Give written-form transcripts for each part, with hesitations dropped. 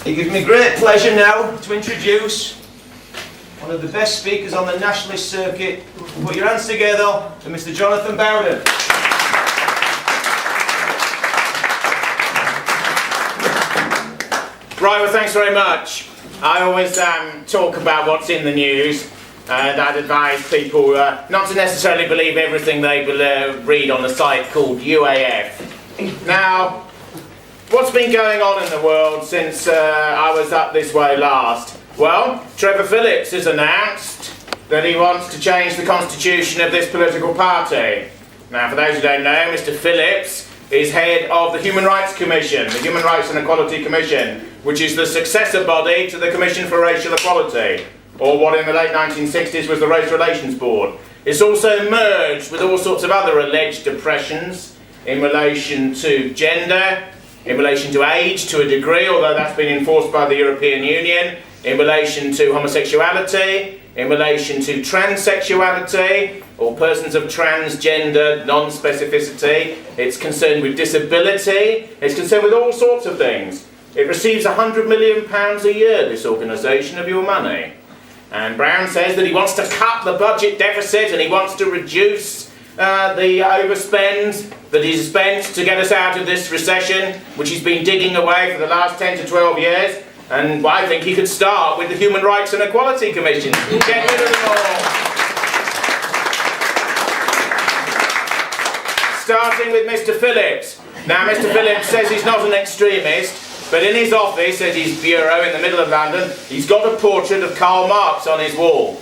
It gives me great pleasure now to introduce one of the best speakers on the nationalist circuit. Put your hands together for Mr. Jonathan Bowden. Right, well, thanks very much. I always talk about what's in the news, and I'd advise people not to necessarily believe everything they read on a site called UAF. Now, what's been going on in the world since I was up this way last? Well, Trevor Phillips has announced that he wants to change the constitution of this political party. Now, for those who don't know, Mr. Phillips is head of the Human Rights Commission, the Human Rights and Equality Commission, which is the successor body to the Commission for Racial Equality, or what in the late 1960s was the Race Relations Board. It's also merged with all sorts of other alleged oppressions in relation to gender, in relation to age to a degree, although that's been enforced by the European Union, in relation to homosexuality, in relation to transsexuality, or persons of transgender non-specificity. It's concerned with disability. It's concerned with all sorts of things. It receives £100 million a year, this organisation, of your money. And Brown says that he wants to cut the budget deficit and he wants to reduce the overspend that he's spent to get us out of this recession, which he's been digging away for the last 10 to 12 years. And I think he could start with the Human Rights and Equality Commission. Get rid of them all. Starting with Mr. Phillips. Now, Mr. Phillips says he's not an extremist, but in his office, at his bureau in the middle of London, he's got a portrait of Karl Marx on his wall.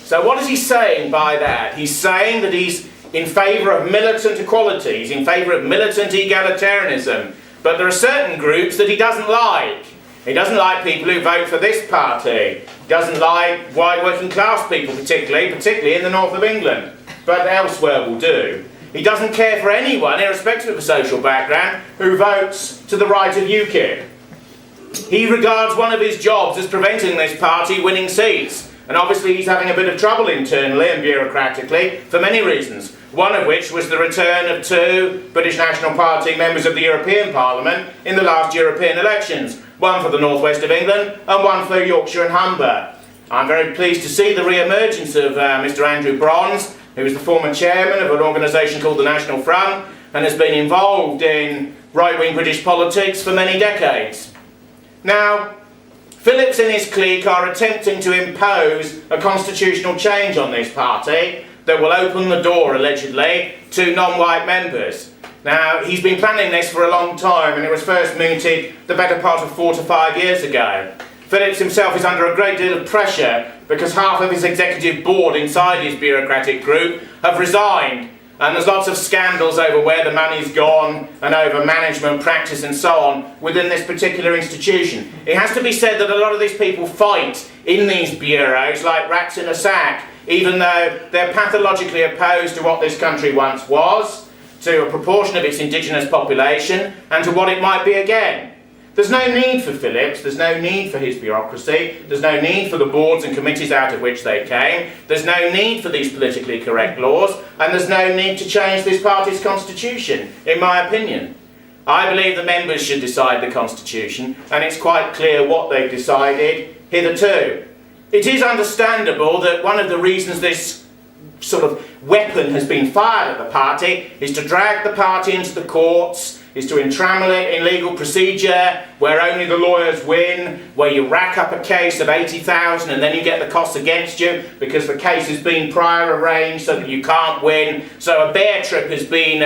So what is he saying by that? He's saying that he's in favour of militant equality, he's in favour of militant egalitarianism, but there are certain groups that he doesn't like. He doesn't like people who vote for this party. He doesn't like white working class people particularly in the north of England, but elsewhere will do. He doesn't care for anyone, irrespective of a social background, who votes to the right of UKIP. He regards one of his jobs as preventing this party winning seats, and obviously he's having a bit of trouble internally and bureaucratically for many reasons, one of which was the return of 2 British National Party members of the European Parliament in the last European elections, one for the northwest of England and one for Yorkshire and Humber. I'm very pleased to see the re-emergence of Mr. Andrew Bronze, who was the former chairman of an organisation called the National Front and has been involved in right-wing British politics for many decades. Now, Phillips and his clique are attempting to impose a constitutional change on this party that will open the door, allegedly, to non-white members. Now, he's been planning this for a long time, and it was first mooted the better part of 4 to 5 years ago. Phillips himself is under a great deal of pressure because half of his executive board inside his bureaucratic group have resigned, and there's lots of scandals over where the money's gone and over management practice and so on within this particular institution. It has to be said that a lot of these people fight in these bureaus like rats in a sack, even though they're pathologically opposed to what this country once was, to a proportion of its indigenous population, and to what it might be again. There's no need for Phillips, there's no need for his bureaucracy, there's no need for the boards and committees out of which they came, there's no need for these politically correct laws, and there's no need to change this party's constitution, in my opinion. I believe the members should decide the constitution, and it's quite clear what they've decided hitherto. It is understandable that one of the reasons this sort of weapon has been fired at the party is to drag the party into the courts, is to entrammel it in legal procedure where only the lawyers win, where you rack up a case of 80,000 and then you get the costs against you because the case has been prior arranged so that you can't win. So a bear trip has been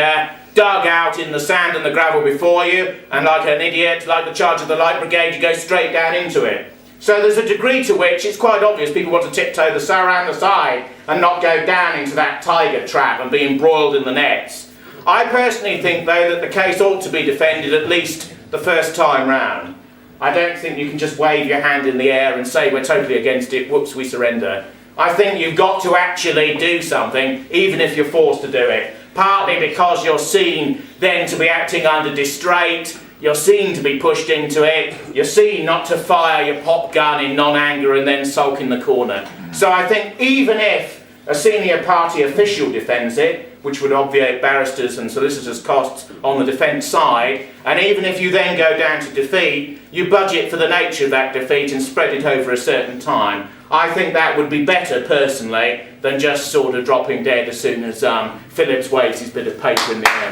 dug out in the sand and the gravel before you, and like an idiot, like the charge of the Light Brigade, you go straight down into it. So there's a degree to which it's quite obvious people want to tiptoe around the side and not go down into that tiger trap and be embroiled in the nets. I personally think, though, that the case ought to be defended at least the first time round. I don't think you can just wave your hand in the air and say we're totally against it, whoops, we surrender. I think you've got to actually do something, even if you're forced to do it. Partly because you're seen then to be acting under distraint, you're seen to be pushed into it, you're seen not to fire your pop gun in non-anger and then sulk in the corner. So I think even if a senior party official defends it, which would obviate barristers' and solicitors' costs on the defence side, and even if you then go down to defeat, you budget for the nature of that defeat and spread it over a certain time. I think that would be better, personally, than just sort of dropping dead as soon as Phillips waves his bit of paper in the air.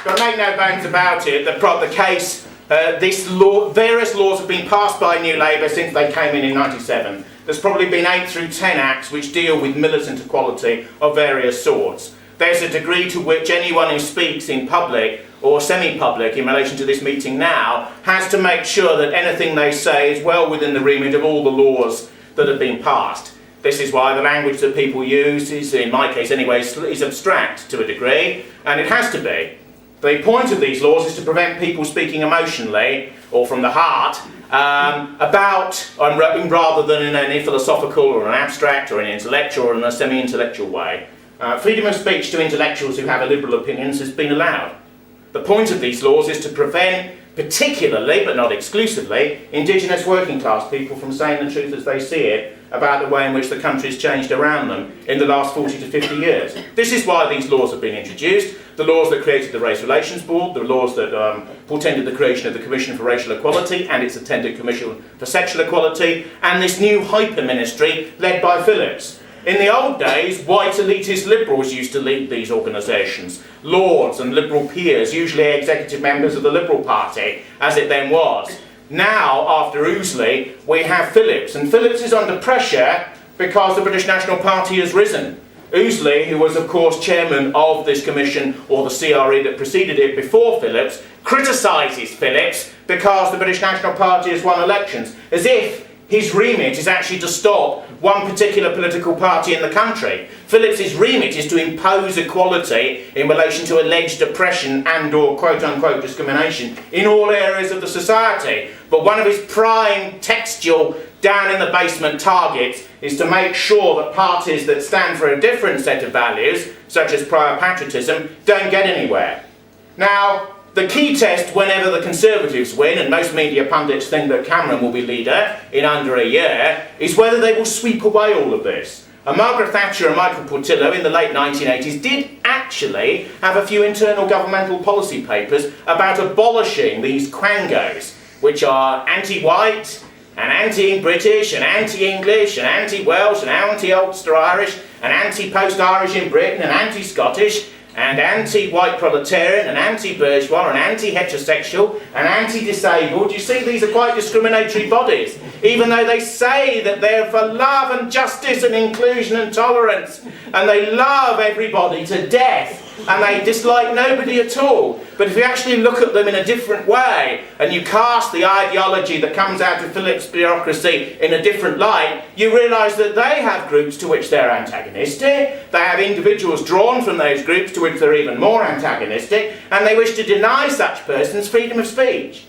But make no bones about it, the case, various laws have been passed by New Labour since they came in 97. There's probably been 8 through 10 acts which deal with militant equality of various sorts. There's a degree to which anyone who speaks in public or semi-public in relation to this meeting now has to make sure that anything they say is well within the remit of all the laws that have been passed. This is why the language that people use is, in my case anyway, is abstract to a degree, and it has to be. The point of these laws is to prevent people speaking emotionally or from the heart rather than in any philosophical or an abstract or an intellectual or in a semi-intellectual way. Freedom of speech to intellectuals who have liberal opinions has been allowed. The point of these laws is to prevent, particularly but not exclusively, indigenous working class people from saying the truth as they see it about the way in which the country's changed around them in the last 40 to 50 years. This is why these laws have been introduced, the laws that created the Race Relations Board, the laws that portended the creation of the Commission for Racial Equality and its attendant Commission for Sexual Equality, and this new hyper-ministry led by Phillips. In the old days, white elitist liberals used to lead these organisations. Lords and liberal peers, usually executive members of the Liberal Party, as it then was. Now, after Ouseley, we have Phillips, and Phillips is under pressure because the British National Party has risen. Ouseley, who was of course chairman of this commission, or the CRE that preceded it before Phillips, criticises Phillips because the British National Party has won elections, as if his remit is actually to stop one particular political party in the country. Phillips's remit is to impose equality in relation to alleged oppression and or quote-unquote discrimination in all areas of the society. But one of his prime textual down-in-the-basement targets is to make sure that parties that stand for a different set of values, such as prior patriotism, don't get anywhere. Now, the key test whenever the Conservatives win, and most media pundits think that Cameron will be leader in under a year, is whether they will sweep away all of this. And Margaret Thatcher and Michael Portillo in the late 1980s did actually have a few internal governmental policy papers about abolishing these quangos, which are anti-white, and anti-British, and anti-English, and anti-Welsh, and anti-Ulster-Irish, and anti-post-Irish in Britain, and anti-Scottish, and anti-white proletarian, and anti-bourgeois, and anti-heterosexual, and anti-disabled. You see, these are quite discriminatory bodies, even though they say that they're for love and justice and inclusion and tolerance, and they love everybody to death, and they dislike nobody at all. But if you actually look at them in a different way, and you cast the ideology that comes out of Phillips' bureaucracy in a different light, you realise that they have groups to which they're antagonistic, they have individuals drawn from those groups to which they're even more antagonistic, and they wish to deny such persons freedom of speech.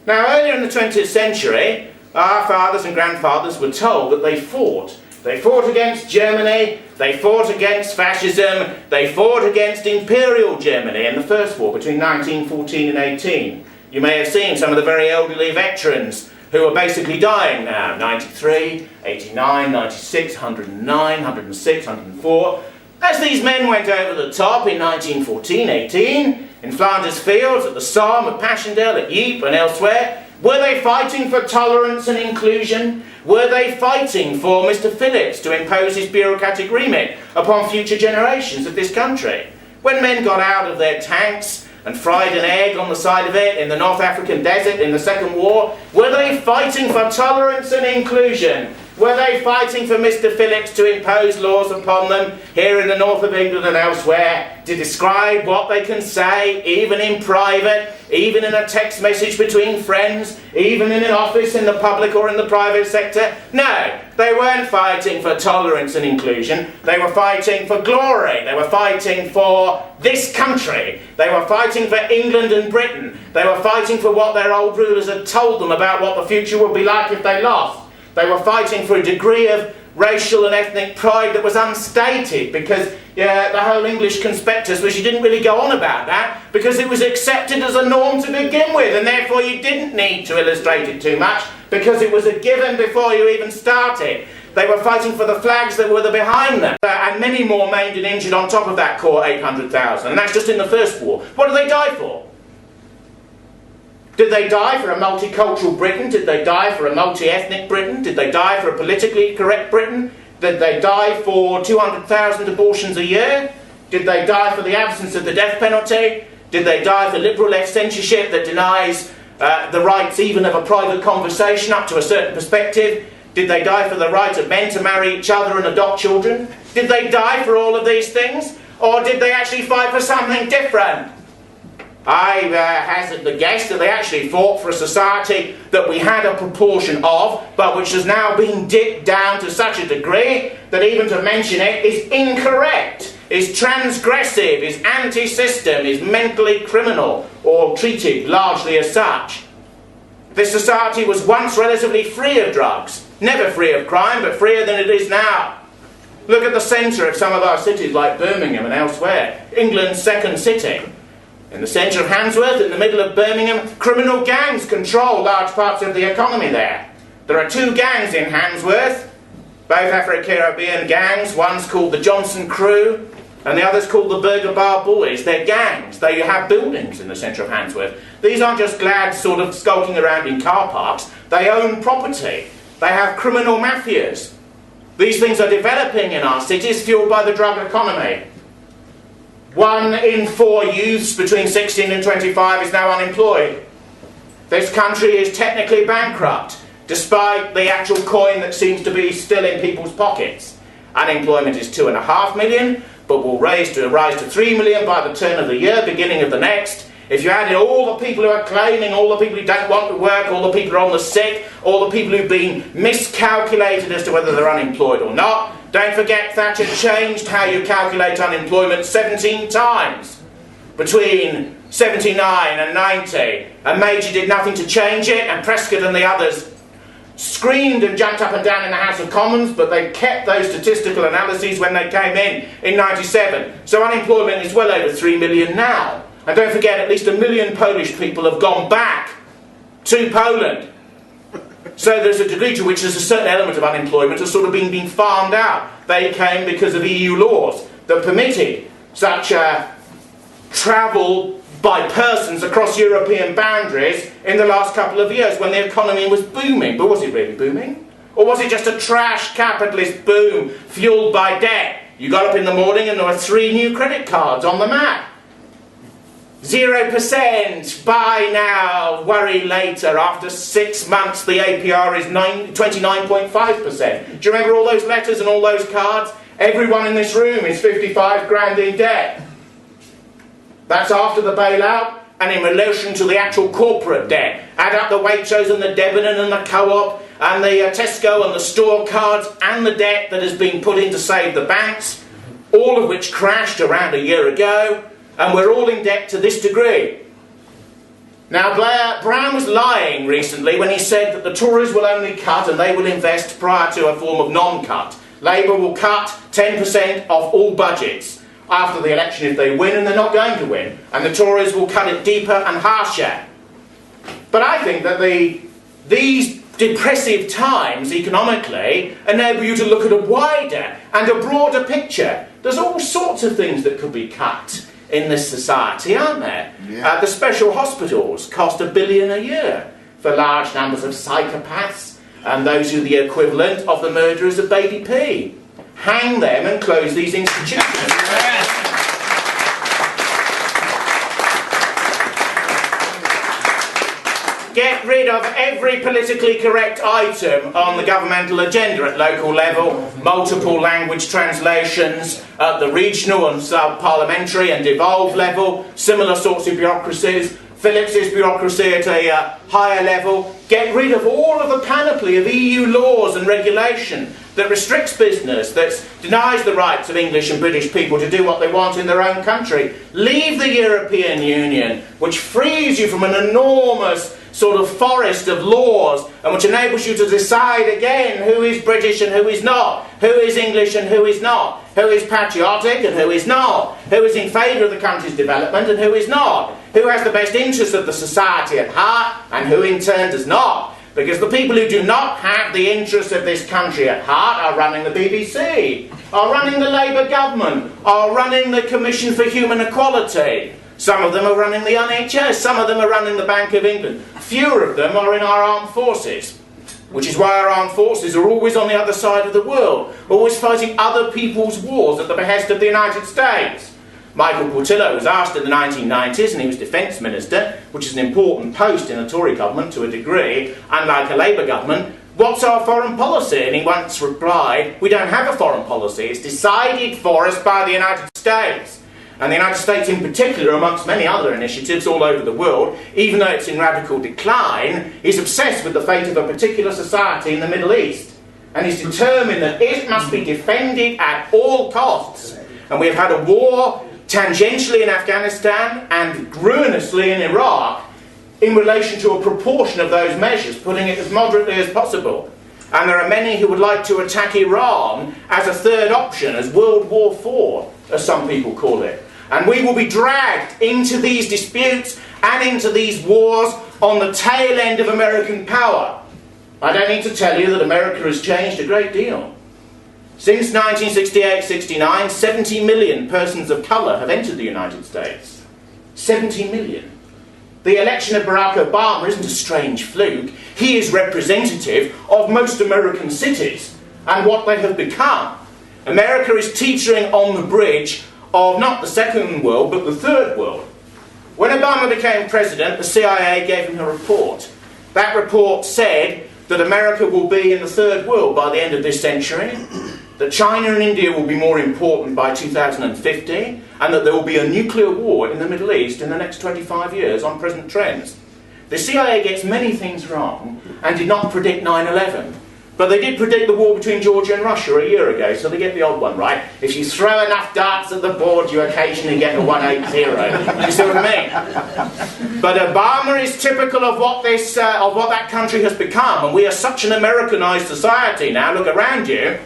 Now, earlier in the 20th century, our fathers and grandfathers were told that they fought. They fought against Germany, they fought against fascism, they fought against Imperial Germany in the First War between 1914 and 18. You may have seen some of the very elderly veterans who are basically dying now. 93, 89, 96, 109, 106, 104. As these men went over the top in 1914-18, in Flanders Fields, at the Somme, at Passchendaele, at Ypres and elsewhere, were they fighting for tolerance and inclusion? Were they fighting for Mr. Phillips to impose his bureaucratic remit upon future generations of this country? When men got out of their tanks and fried an egg on the side of it in the North African desert in the Second War, were they fighting for tolerance and inclusion? Were they fighting for Mr. Phillips to impose laws upon them here in the north of England and elsewhere to describe what they can say, even in private, even in a text message between friends, even in an office in the public or in the private sector? No, they weren't fighting for tolerance and inclusion. They were fighting for glory. They were fighting for this country. They were fighting for England and Britain. They were fighting for what their old rulers had told them about what the future would be like if they lost. They were fighting for a degree of racial and ethnic pride that was unstated, because the whole English conspectus was you didn't really go on about that because it was accepted as a norm to begin with, and therefore you didn't need to illustrate it too much because it was a given before you even started. They were fighting for the flags that were behind them. And many more maimed and injured on top of that core 800,000. And that's just in the first war. What did they die for? Did they die for a multicultural Britain? Did they die for a multi-ethnic Britain? Did they die for a politically correct Britain? Did they die for 200,000 abortions a year? Did they die for the absence of the death penalty? Did they die for liberal left censorship that denies the rights even of a private conversation up to a certain perspective? Did they die for the right of men to marry each other and adopt children? Did they die for all of these things? Or did they actually fight for something different? I hazard the guess that they actually fought for a society that we had a proportion of, but which has now been dipped down to such a degree that even to mention it is incorrect, is transgressive, is anti-system, is mentally criminal, or treated largely as such. This society was once relatively free of drugs, never free of crime, but freer than it is now. Look at the centre of some of our cities like Birmingham and elsewhere, England's second city. In the centre of Handsworth, in the middle of Birmingham, criminal gangs control large parts of the economy there. There are two gangs in Handsworth, both Afro-Caribbean gangs. One's called the Johnson Crew, and the other's called the Burger Bar Boys. They're gangs. They have buildings in the centre of Handsworth. These aren't just lads sort of skulking around in car parks. They own property. They have criminal mafias. These things are developing in our cities, fuelled by the drug economy. 1 in 4 youths between 16 and 25 is now unemployed. This country is technically bankrupt, despite the actual coin that seems to be still in people's pockets. Unemployment is 2.5 million, but will rise to 3 million by the turn of the year, beginning of the next. If you add in all the people who are claiming, all the people who don't want to work, all the people who are on the sick, all the people who've been miscalculated as to whether they're unemployed or not. Don't forget Thatcher changed how you calculate unemployment 17 times between 79 and 90, and Major did nothing to change it, and Prescott and the others screamed and jumped up and down in the House of Commons, but they kept those statistical analyses when they came in 97. So unemployment is well over 3 million now. And don't forget, at least 1 million Polish people have gone back to Poland. So there's a degree to which there's a certain element of unemployment has sort of been farmed out. They came because of EU laws that permitted such travel by persons across European boundaries in the last couple of years when the economy was booming. But was it really booming? Or was it just a trash capitalist boom fuelled by debt? You got up in the morning and there were 3 new credit cards on the map. 0%, buy now, worry later. After 6 months, the APR is 29.5%. Do you remember all those letters and all those cards? Everyone in this room is 55 grand in debt. That's after the bailout and in relation to the actual corporate debt. Add up the Waitrose and the Debenham and the Co-op and the Tesco and the store cards and the debt that has been put in to save the banks, all of which crashed around a year ago. And we're all in debt to this degree. Now, Brown was lying recently when he said that the Tories will only cut and they will invest prior to a form of non-cut. Labour will cut 10% of all budgets after the election if they win, and they're not going to win. And the Tories will cut it deeper and harsher. But I think that these depressive times economically enable you to look at a wider and a broader picture. There's all sorts of things that could be cut in this society, aren't there? Yeah. The special hospitals cost $1 billion a year for large numbers of psychopaths and those who are the equivalent of the murderers of Baby P. Hang them and close these institutions. Get rid of every politically correct item on the governmental agenda at local level, multiple language translations at the regional and sub-parliamentary and devolved level, similar sorts of bureaucracies, Phillips's bureaucracy at a higher level. Get rid of all of the panoply of EU laws and regulation that restricts business, that denies the rights of English and British people to do what they want in their own country. Leave the European Union, which frees you from an enormous sort of forest of laws and which enables you to decide again who is British and who is not, who is English and who is not, who is patriotic and who is not, who is in favour of the country's development and who is not, who has the best interests of the society at heart and who in turn does not. Because the people who do not have the interests of this country at heart are running the BBC, are running the Labour government, are running the Commission for Human Equality. Some of them are running the NHS, some of them are running the Bank of England. Fewer of them are in our armed forces. Which is why our armed forces are always on the other side of the world, always fighting other people's wars at the behest of the United States. Michael Portillo was asked in the 1990s, and he was Defence Minister, which is an important post in a Tory government to a degree, unlike a Labour government, what's our foreign policy? And he once replied, we don't have a foreign policy, it's decided for us by the United States. And the United States in particular, amongst many other initiatives all over the world, even though it's in radical decline, is obsessed with the fate of a particular society in the Middle East. And is determined that it must be defended at all costs. And we have had a war tangentially in Afghanistan and ruinously in Iraq in relation to a proportion of those measures, putting it as moderately as possible. And there are many who would like to attack Iran as a third option, as World War IV, as some people call it. And we will be dragged into these disputes and into these wars on the tail end of American power. I don't need to tell you that America has changed a great deal. Since 1968-69, 70 million persons of colour have entered the United States. 70 million. The election of Barack Obama isn't a strange fluke. He is representative of most American cities and what they have become. America is teetering on the bridge of not the second world, but the third world. When Obama became president, the CIA gave him a report. That report said that America will be in the third world by the end of this century, that China and India will be more important by 2050, and that there will be a nuclear war in the Middle East in the next 25 years on present trends. The CIA gets many things wrong and did not predict 9/11. But they did predict the war between Georgia and Russia a year ago, so they get the odd one right. If you throw enough darts at the board, you occasionally get a 180. You see what I mean? But Obama is typical of what that country has become, and we are such an Americanized society now. Look around you,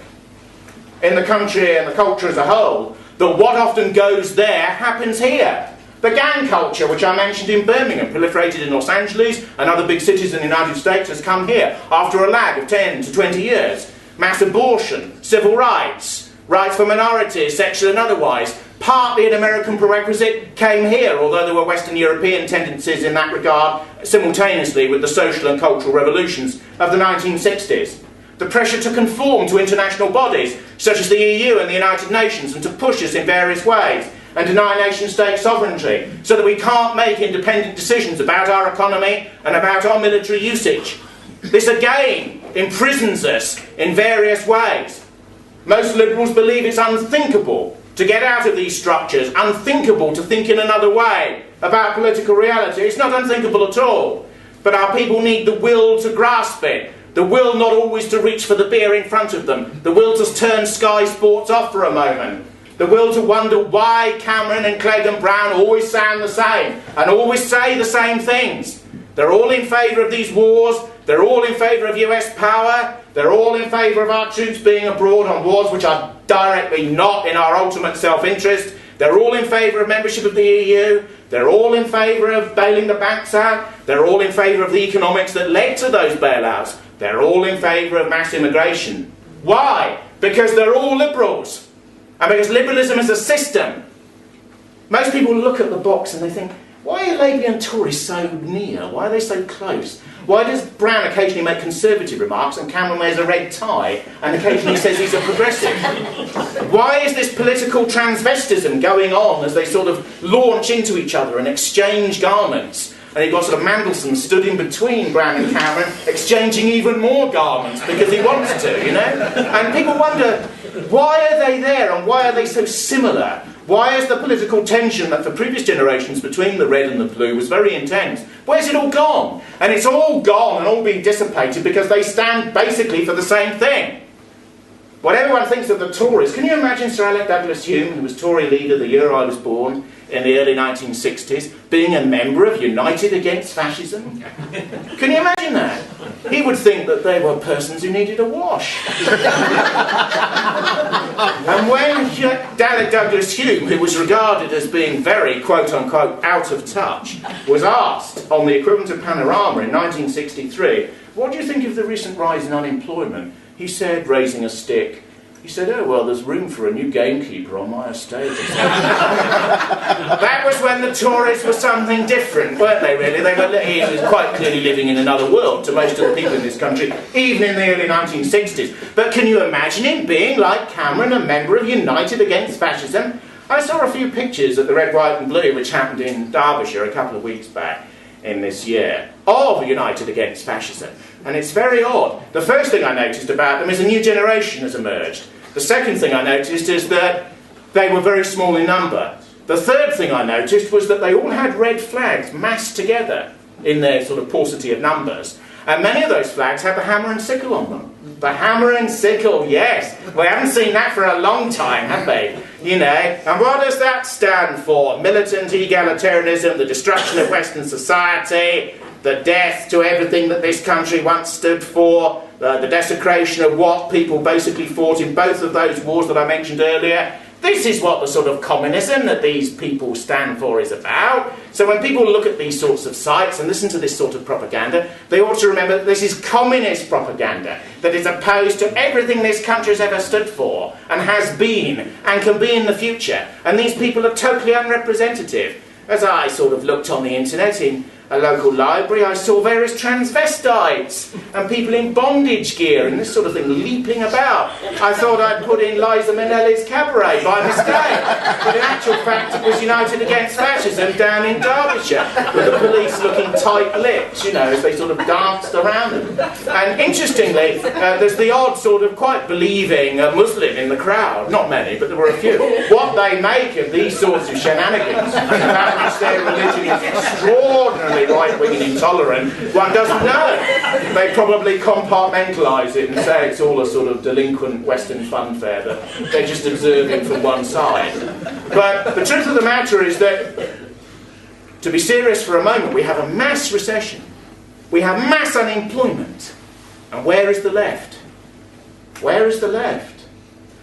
in the country and the culture as a whole, that what often goes there happens here. The gang culture, which I mentioned in Birmingham, proliferated in Los Angeles and other big cities in the United States, has come here after a lag of 10 to 20 years. Mass abortion, civil rights, rights for minorities, sexual and otherwise, partly an American prerequisite, came here, although there were Western European tendencies in that regard simultaneously with the social and cultural revolutions of the 1960s. The pressure to conform to international bodies, such as the EU and the United Nations, and to push us in various ways, and deny nation-state sovereignty, so that we can't make independent decisions about our economy and about our military usage. This again imprisons us in various ways. Most liberals believe it's unthinkable to get out of these structures, unthinkable to think in another way about political reality. It's not unthinkable at all, but our people need the will to grasp it, the will not always to reach for the beer in front of them, the will to turn Sky Sports off for a moment, the will to wonder why Cameron and Clegg and Brown always sound the same and always say the same things. They're all in favour of these wars, they're all in favour of US power, they're all in favour of our troops being abroad on wars which are directly not in our ultimate self-interest, they're all in favour of membership of the EU, they're all in favour of bailing the banks out, they're all in favour of the economics that led to those bailouts, they're all in favour of mass immigration. Why? Because they're all liberals. And because liberalism is a system. Most people look at the box and they think, why are Labour and Tories so near? Why are they so close? Why does Brown occasionally make conservative remarks and Cameron wears a red tie and occasionally says he's a progressive? Why is this political transvestism going on as they sort of launch into each other and exchange garments? And you've got sort of Mandelson stood in between Brown and Cameron, exchanging even more garments because he wants to, you know? And people wonder, why are they there and why are they so similar? Why is the political tension that for previous generations between the red and the blue was very intense? Where's it all gone? And it's all gone and all been dissipated because they stand basically for the same thing. What everyone thinks of the Tories, can you imagine Sir Alec Douglas-Home, who was Tory leader the year I was born, in the early 1960s, being a member of United Against Fascism? Can you imagine that? He would think that they were persons who needed a wash. And when Douglas Hume, who was regarded as being very, quote-unquote, out of touch, was asked on the equivalent of Panorama in 1963, what do you think of the recent rise in unemployment? He said, raising a stick, he said, oh, well, there's room for a new gamekeeper on my estate. That was when the Tories were something different, weren't they, really? He was quite clearly living in another world to most of the people in this country, even in the early 1960s. But can you imagine him being, like Cameron, a member of United Against Fascism? I saw a few pictures at the Red, White and Blue, which happened in Derbyshire a couple of weeks back in this year, of United Against Fascism. And it's very odd. The first thing I noticed about them is a new generation has emerged. The second thing I noticed is that they were very small in number. The third thing I noticed was that they all had red flags massed together in their sort of paucity of numbers. And many of those flags had the hammer and sickle on them. The hammer and sickle, yes. We haven't seen that for a long time, have they? You know, and what does that stand for? Militant egalitarianism, the destruction of Western society, the death to everything that this country once stood for, the desecration of what people basically fought in both of those wars that I mentioned earlier. This is what the sort of communism that these people stand for is about. So when people look at these sorts of sites and listen to this sort of propaganda, they ought to remember that this is communist propaganda that is opposed to everything this country has ever stood for and has been and can be in the future. And these people are totally unrepresentative. As I sort of looked on the internet in a local library, I saw various transvestites and people in bondage gear and this sort of thing leaping about. I thought I'd put in Liza Minnelli's Cabaret by mistake, but in actual fact it was United Against Fascism down in Derbyshire, with the police looking tight-lipped, you know, as they sort of danced around them. And interestingly, there's the odd sort of quite believing Muslim in the crowd, not many, but there were a few. What they make of these sorts of shenanigans, about which their religion is extraordinarily right-wing and intolerant, one doesn't know. They probably compartmentalise it and say it's all a sort of delinquent Western funfair that they're just observing from one side. But the truth of the matter is that, to be serious for a moment, we have a mass recession. We have mass unemployment. And where is the left? Where is the left?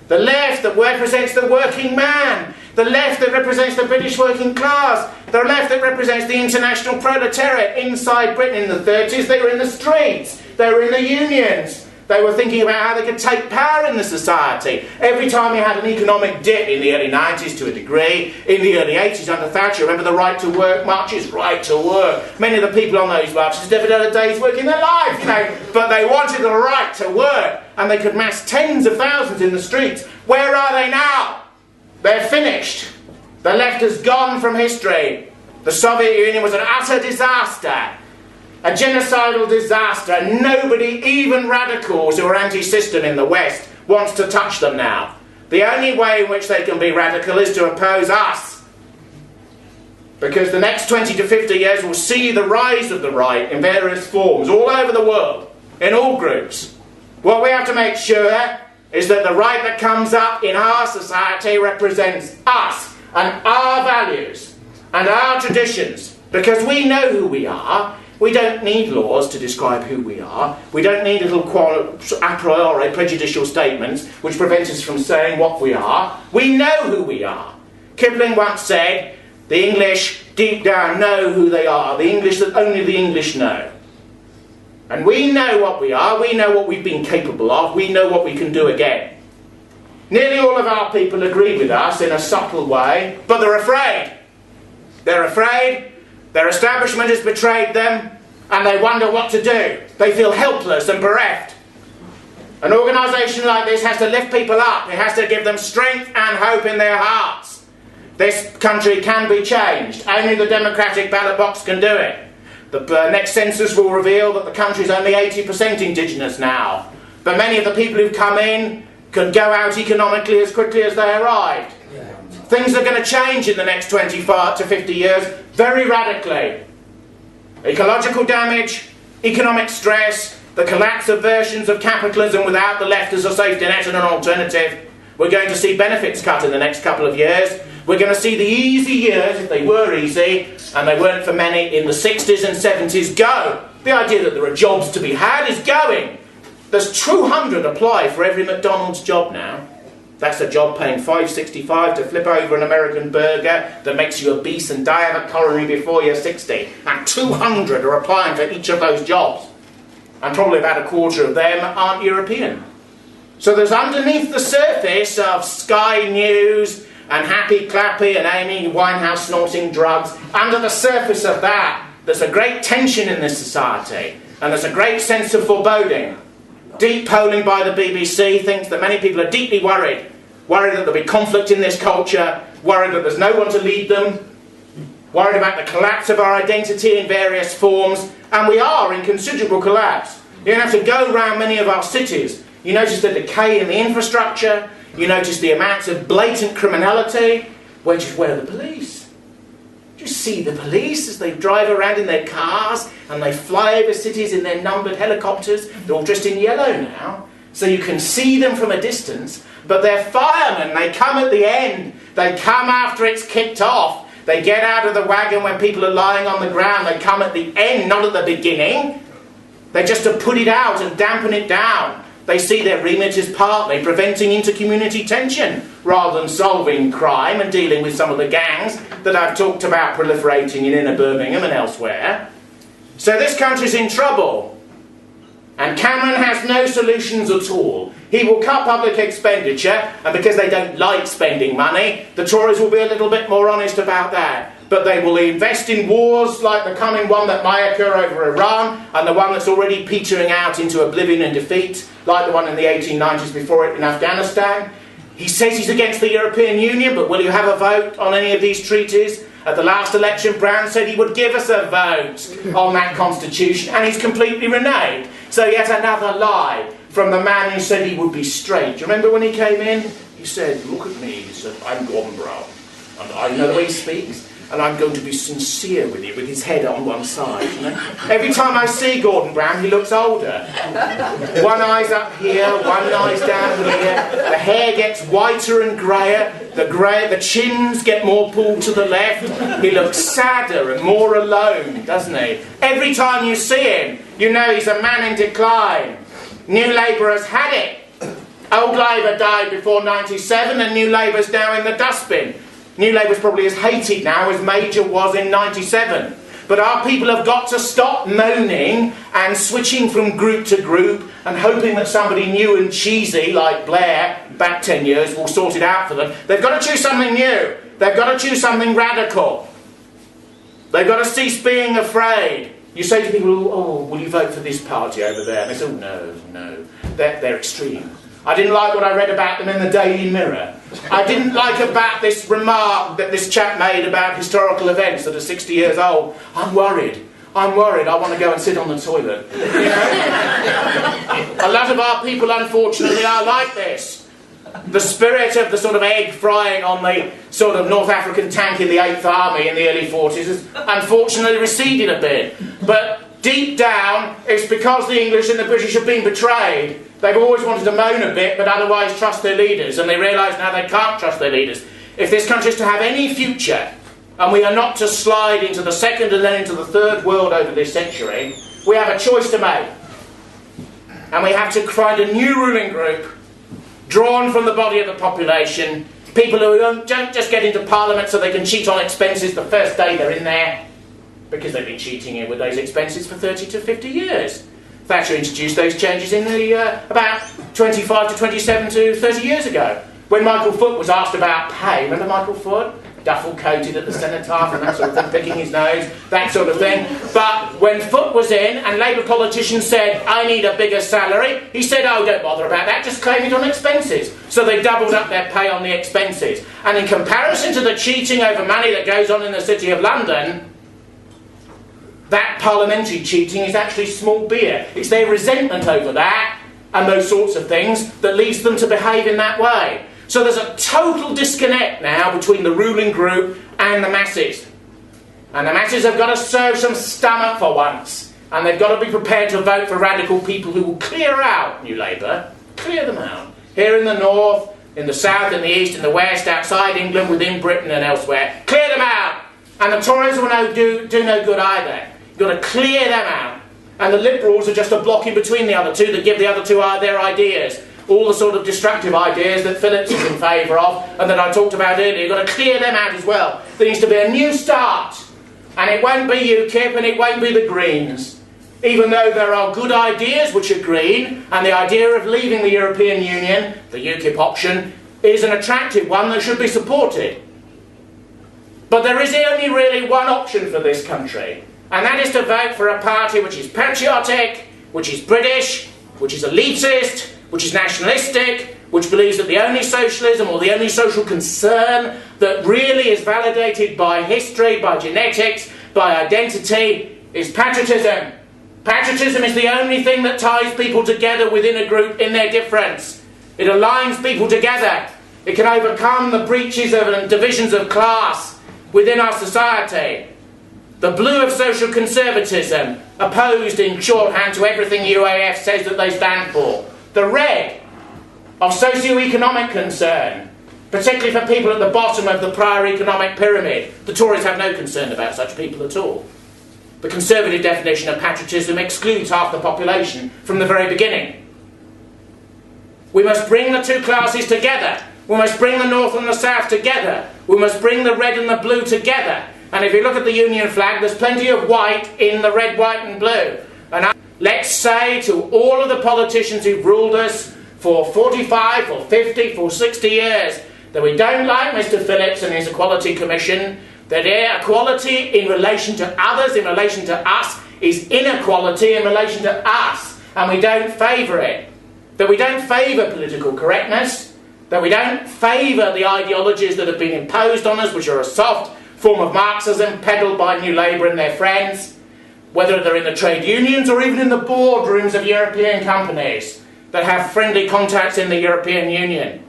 The left that represents the working man. The left that represents the British working class. The left that represents the international proletariat inside Britain in the 30s. They were in the streets. They were in the unions. They were thinking about how they could take power in the society. Every time you had an economic dip in the early 90s to a degree, in the early 80s under Thatcher, remember the right to work marches? Right to work. Many of the people on those marches never done a day's work in their life, you know, but they wanted the right to work, and they could mass tens of thousands in the streets. Where are they now? They're finished. The left has gone from history. The Soviet Union was an utter disaster. A genocidal disaster. Nobody, even radicals who are anti-system in the West, wants to touch them now. The only way in which they can be radical is to oppose us. Because the next 20 to 50 years will see the rise of the right in various forms all over the world, in all groups. What we have to make sure is that the right that comes up in our society represents us and our values and our traditions, because we know who we are. We don't need laws to describe who we are. We don't need little a priori prejudicial statements which prevent us from saying what we are. We know who we are. Kipling once said, the English deep down know who they are, the English that only the English know. And we know what we are, we know what we've been capable of, we know what we can do again. Nearly all of our people agree with us in a subtle way, but they're afraid. They're afraid, their establishment has betrayed them, and they wonder what to do. They feel helpless and bereft. An organisation like this has to lift people up, it has to give them strength and hope in their hearts. This country can be changed, only the democratic ballot box can do it. The next census will reveal that the country is only 80% indigenous now. But many of the people who've come in can go out economically as quickly as they arrived. Things are going to change in the next 25 to 50 years very radically. Ecological damage, economic stress, the collapse of versions of capitalism without the left as a safety net and an alternative. We're going to see benefits cut in the next couple of years. We're going to see the easy years, if they were easy, and they weren't for many, in the 60s and 70s go. The idea that there are jobs to be had is going. There's 200 apply for every McDonald's job now. That's a job paying $5.65 to flip over an American burger that makes you obese and die of a coronary before you're 60. And 200 are applying for each of those jobs. And probably about a quarter of them aren't European. So there's underneath the surface of Sky News and Happy Clappy and Amy Winehouse snorting drugs, under the surface of that, there's a great tension in this society. And there's a great sense of foreboding. Deep polling by the BBC thinks that many people are deeply worried that there'll be conflict in this culture, worried that there's no one to lead them, worried about the collapse of our identity in various forms, and we are in considerable collapse. You don't have to go around many of our cities. You notice the decay in the infrastructure, you notice the amounts of blatant criminality. Where are the police? Do you see the police as they drive around in their cars and they fly over cities in their numbered helicopters? They're all dressed in yellow now, so you can see them from a distance, but they're firemen. They come at the end. They come after it's kicked off. They get out of the wagon when people are lying on the ground. They come at the end, not at the beginning. They're just to put it out and dampen it down. They see their remit as partly preventing inter-community tension rather than solving crime and dealing with some of the gangs that I've talked about proliferating in inner Birmingham and elsewhere. So this country's in trouble. And Cameron has no solutions at all. He will cut public expenditure, and because they don't like spending money, the Tories will be a little bit more honest about that. But they will invest in wars like the coming one that might occur over Iran, and the one that's already petering out into oblivion and defeat, like the one in the 1890s before it in Afghanistan. He says he's against the European Union, but will you have a vote on any of these treaties? At the last election, Brown said he would give us a vote on that constitution, and he's completely reneged. So yet another lie from the man who said he would be straight. Do you remember when he came in? He said, "Look at me," he said, "I'm Gordon Brown, and I know the way he speaks, and I'm going to be sincere with you," with his head on one side. You know? Every time I see Gordon Brown, he looks older. One eye's up here, one eye's down here. The hair gets whiter and greyer. The chins get more pulled to the left. He looks sadder and more alone, doesn't he? Every time you see him, you know he's a man in decline. New Labour has had it. Old Labour died before 97, and New Labour's now in the dustbin. New Labour's probably as hated now as Major was in 97. But our people have got to stop moaning and switching from group to group and hoping that somebody new and cheesy like Blair, back 10 years, will sort it out for them. They've got to choose something new. They've got to choose something radical. They've got to cease being afraid. You say to people, "Oh, will you vote for this party over there?" And they say, "Oh, no. They're extreme. I didn't like what I read about them in the Daily Mirror. I didn't like about this remark that this chap made about historical events that are 60 years old. I'm worried. I want to go and sit on the toilet." You know? A lot of our people, unfortunately, are like this. The spirit of the sort of egg frying on the sort of North African tank in the 8th Army in the early 40s has unfortunately receded a bit. But deep down, it's because the English and the British have been betrayed. They've always wanted to moan a bit, but otherwise trust their leaders, and they realise now they can't trust their leaders. If this country is to have any future, and we are not to slide into the second and then into the third world over this century, we have a choice to make. And we have to find a new ruling group, drawn from the body of the population, people who don't just get into Parliament so they can cheat on expenses the first day they're in there, because they've been cheating with those expenses for 30 to 50 years. Thatcher introduced those changes in about 25 to 27 to 30 years ago. When Michael Foot was asked about pay, remember Michael Foot? Duffel-coated at the cenotaph and that sort of thing, picking his nose, that sort of thing. But when Foot was in and Labour politicians said, "I need a bigger salary," he said, "Oh, don't bother about that, just claim it on expenses." So they doubled up their pay on the expenses. And in comparison to the cheating over money that goes on in the City of London, that parliamentary cheating is actually small beer. It's their resentment over that and those sorts of things that leads them to behave in that way. So there's a total disconnect now between the ruling group and the masses. And the masses have got to serve some stomach for once. And they've got to be prepared to vote for radical people who will clear out New Labour. Clear them out. Here in the north, in the south, in the east, in the west, outside England, within Britain and elsewhere. Clear them out. And the Tories will do no good either. You've got to clear them out. And the Liberals are just a block in between the other two that give the other two their ideas. all the sort of destructive ideas that Phillips is in favour of and that I talked about earlier. You've got to clear them out as well. There needs to be a new start, and it won't be UKIP and it won't be the Greens. Even though there are good ideas which are green, and the idea of leaving the European Union, the UKIP option, is an attractive one that should be supported. But there is only really one option for this country, and that is to vote for a party which is patriotic, which is British, which is elitist, which is nationalistic, which believes that the only socialism or the only social concern that really is validated by history, by genetics, by identity, is patriotism. Patriotism is the only thing that ties people together within a group in their difference. It aligns people together. It can overcome the breaches and divisions of class within our society. The blue of social conservatism, opposed in shorthand to everything UAF says that they stand for. The red of socio-economic concern, particularly for people at the bottom of the prior economic pyramid. The Tories have no concern about such people at all. The Conservative definition of patriotism excludes half the population from the very beginning. We must bring the two classes together. We must bring the North and the South together. We must bring the red and the blue together. And if you look at the Union flag, there's plenty of white in the red, white and blue. And let's say to all of the politicians who've ruled us for 45, for 50, for 60 years, that we don't like Mr. Phillips and his Equality Commission, that equality in relation to others, in relation to us, is inequality in relation to us, and we don't favour it. That we don't favour political correctness, that we don't favour the ideologies that have been imposed on us, which are a soft form of Marxism peddled by New Labour and their friends, whether they're in the trade unions or even in the boardrooms of European companies that have friendly contacts in the European Union.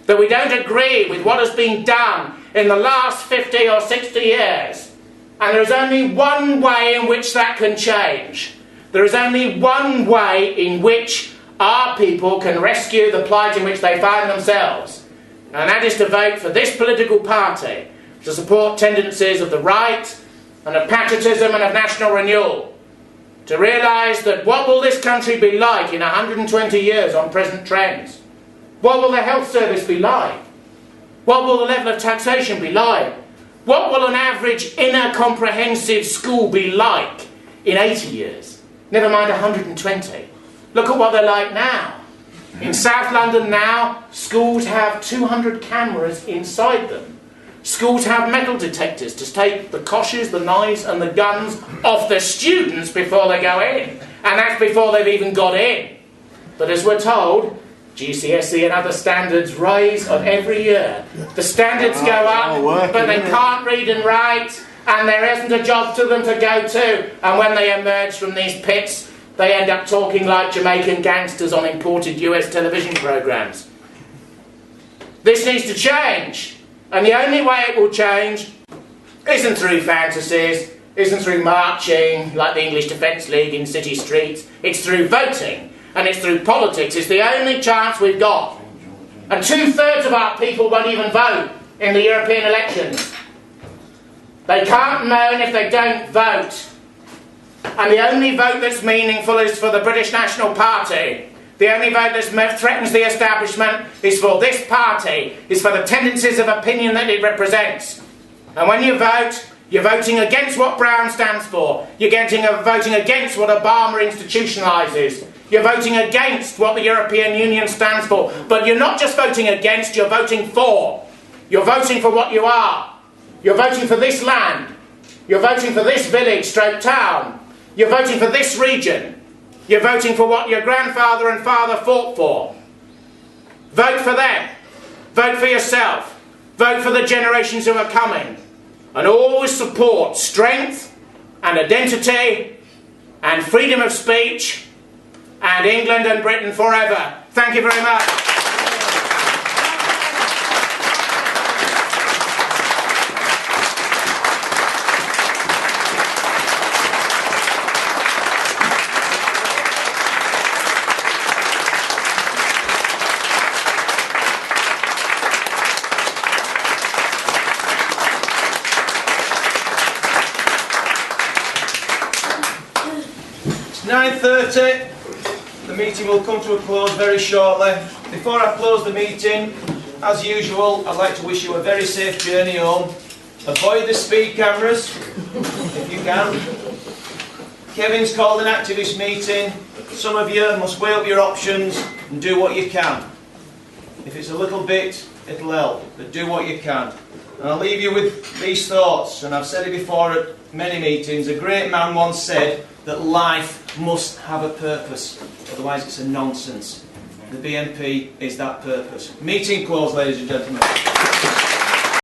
That we don't agree with what has been done in the last 50 or 60 years. And there is only one way in which that can change. There is only one way in which our people can rescue the plight in which they find themselves. And that is to vote for this political party, to support tendencies of the right and of patriotism and of national renewal. To realise that what will this country be like in 120 years on present trends? What will the health service be like? What will the level of taxation be like? What will an average inner comprehensive school be like in 80 years? Never mind 120. Look at what they're like now. In South London now, schools have 200 cameras inside them. Schools have metal detectors to take the koshes, the knives and the guns off the students before they go in. And that's before they've even got in. But as we're told, GCSE and other standards rise on every year. The standards go up, but they can't read and write, and there isn't a job to them to go to. And when they emerge from these pits, they end up talking like Jamaican gangsters on imported US television programmes. This needs to change, and the only way it will change isn't through fantasies, isn't through marching like the English Defence League in city streets. It's through voting. And it's through politics. It's the only chance we've got. And 2/3 of our people won't even vote in the European elections. They can't moan if they don't vote. And the only vote that's meaningful is for the British National Party. The only vote that threatens the establishment is for this party, is for the tendencies of opinion that it represents. And when you vote, you're voting against what Brown stands for. You're voting against what Obama institutionalises. You're voting against what the European Union stands for. But you're not just voting against, you're voting for. You're voting for what you are. You're voting for this land. You're voting for this village, stroke town. You're voting for this region. You're voting for what your grandfather and father fought for. Vote for them. Vote for yourself. Vote for the generations who are coming. And always support strength and identity and freedom of speech and England and Britain forever. Thank you very much. It's 9:30. The meeting will come to a close very shortly. Before I close the meeting, as usual, I'd like to wish you a very safe journey home. Avoid the speed cameras, if you can. Kevin's called an activist meeting. Some of you must weigh up your options and do what you can. If it's a little bit, it'll help, but do what you can. And I'll leave you with these thoughts, and I've said it before at many meetings. A great man once said that life must have a purpose, otherwise it's a nonsense. The BNP is that purpose. Meeting closed, ladies and gentlemen.